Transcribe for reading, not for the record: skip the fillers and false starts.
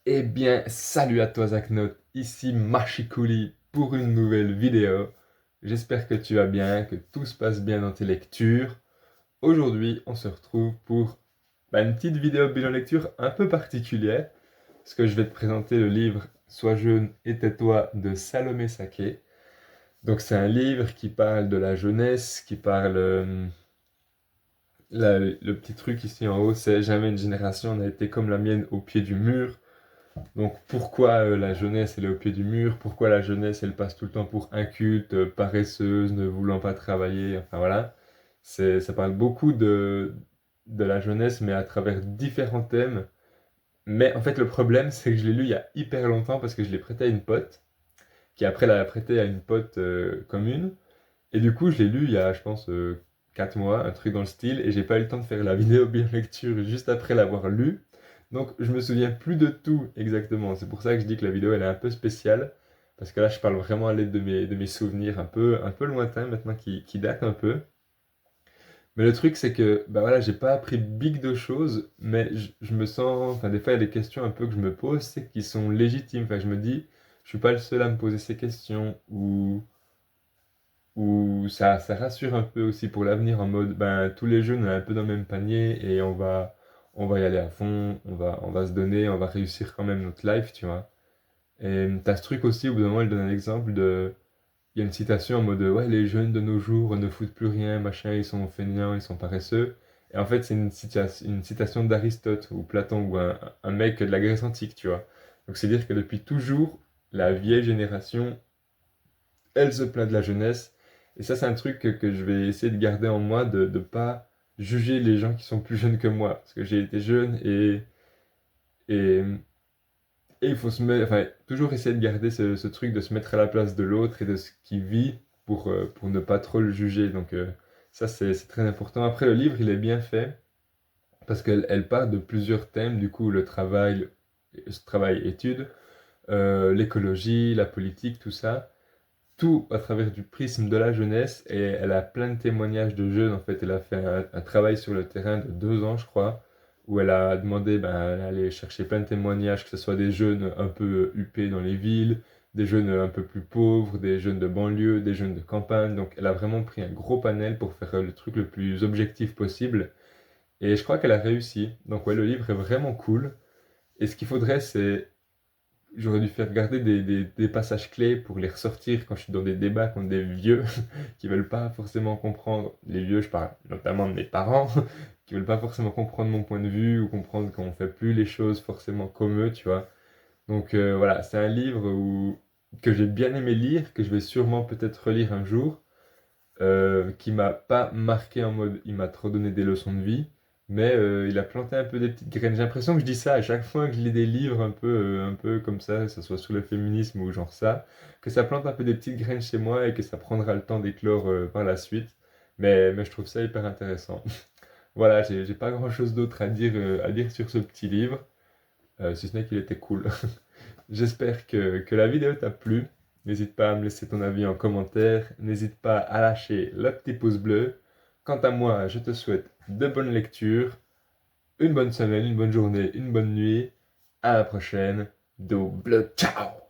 Eh bien, salut à toi Zaknot, ici Machikouli pour une nouvelle vidéo. J'espère que tu vas bien, que tout se passe bien dans tes lectures. Aujourd'hui, on se retrouve pour une petite vidéo bilan lecture un peu particulière, parce que je vais te présenter le livre Sois jeune et tais-toi de Salomé Saké. Donc c'est un livre qui parle de la jeunesse, qui parle... le petit truc ici en haut, c'est jamais une génération n'a été comme la mienne au pied du mur. Donc pourquoi la jeunesse elle est au pied du mur? Pourquoi la jeunesse elle passe tout le temps pour inculte, paresseuse, ne voulant pas travailler? Enfin voilà, ça parle beaucoup de la jeunesse mais à travers différents thèmes. Mais en fait le problème c'est que je l'ai lu il y a hyper longtemps parce que je l'ai prêté à une pote qui après l'a prêté à une pote commune. Et du coup je l'ai lu il y a je pense 4 mois, un truc dans le style, et j'ai pas eu le temps de faire la vidéo bien lecture juste après l'avoir lu. Donc je me souviens plus de tout exactement. C'est pour ça que je dis que la vidéo elle est un peu spéciale. Parce que là je parle vraiment à l'aide de mes souvenirs un peu lointains maintenant qui datent un peu. Mais le truc c'est que bah voilà, j'ai pas appris big de choses, mais je me sens. Enfin des fois il y a des questions un peu que je me pose, c'est qui sont légitimes. Enfin je me dis, je suis pas le seul à me poser ces questions. Ou ça rassure un peu aussi pour l'avenir en mode ben tous les jeunes on est un peu dans le même panier et on va y aller à fond, on va se donner, on va réussir quand même notre life, tu vois. Et t'as ce truc aussi, au bout d'un moment, il donne un exemple de... Il y a une citation en mode ouais, les jeunes de nos jours ne foutent plus rien, machin, ils sont feignants, ils sont paresseux. Et en fait, c'est une citation d'Aristote ou Platon ou un mec de la Grèce antique, tu vois. Donc c'est dire que depuis toujours, la vieille génération elle se plaint de la jeunesse. Et ça, c'est un truc que je vais essayer de garder en moi, de ne pas juger les gens qui sont plus jeunes que moi. Parce que j'ai été jeune et, et il faut enfin, toujours essayer de garder ce truc de se mettre à la place de l'autre et de ce qu'il vit pour ne pas trop le juger. Donc ça, c'est très important. Après, le livre, il est bien fait parce qu'elle part de plusieurs thèmes, du coup, travail-études, l'écologie, la politique, tout ça tout à travers du prisme de la jeunesse et elle a plein de témoignages de jeunes. En fait, elle a fait un travail sur le terrain de 2 ans, je crois, où elle a demandé d'aller chercher plein de témoignages, que ce soit des jeunes un peu huppés dans les villes, des jeunes un peu plus pauvres, des jeunes de banlieue, des jeunes de campagne. Donc, elle a vraiment pris un gros panel pour faire le truc le plus objectif possible. Et je crois qu'elle a réussi. Donc, ouais, le livre est vraiment cool. Et ce qu'il faudrait, c'est j'aurais dû faire garder des passages clés pour les ressortir quand je suis dans des débats contre des vieux qui veulent pas forcément comprendre. Les vieux, je parle notamment de mes parents, qui veulent pas forcément comprendre mon point de vue ou comprendre qu'on fait plus les choses forcément comme eux, tu vois. Donc voilà, c'est un livre que j'ai bien aimé lire, que je vais sûrement peut-être relire un jour, qui m'a pas marqué en mode il m'a trop donné des leçons de vie, mais il a planté un peu des petites graines. J'ai l'impression que je dis ça à chaque fois que je lis des livres un peu comme ça, que ce soit sur le féminisme ou genre ça, que ça plante un peu des petites graines chez moi et que ça prendra le temps d'éclore par la suite. Mais je trouve ça hyper intéressant. Voilà, j'ai pas grand-chose d'autre à dire sur ce petit livre, si ce n'est qu'il était cool. J'espère que la vidéo t'a plu. N'hésite pas à me laisser ton avis en commentaire. N'hésite pas à lâcher le petit pouce bleu. Quant à moi, je te souhaite de bonnes lectures, une bonne semaine, une bonne journée, une bonne nuit. À la prochaine. Double ciao!